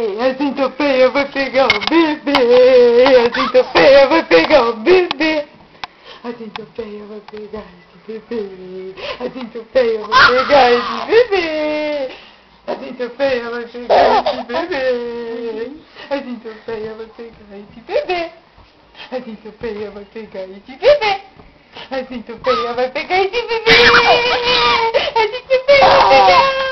A centopeia vai pegar o bebê. A centopeia vai pegar o bebê. A centopeia vai pegar esse bebê. A centopeia vai pegar esse bebê. A centopeia vai pegar esse bebê. A centopeia vai pegar esse bebê. A centopeia vai pegar esse bebê. A centopeia vai pegar esse bebê. A centopeia vai pegar.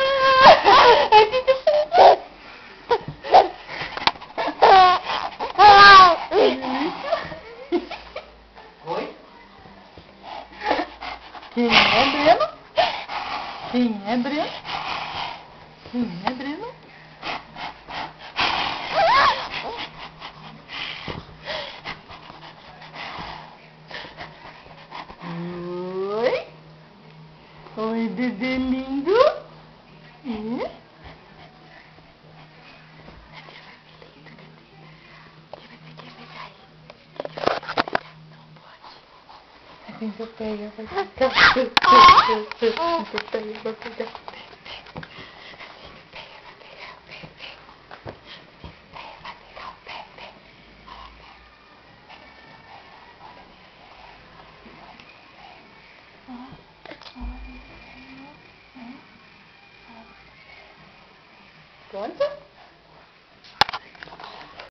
Oi? Quem é, Breno? Quem é, Breno? Quem é, Breno? Oi? Oi, bebê lindo? É? A centopeia vai pegar. A centopeia vai pegar. Pronto?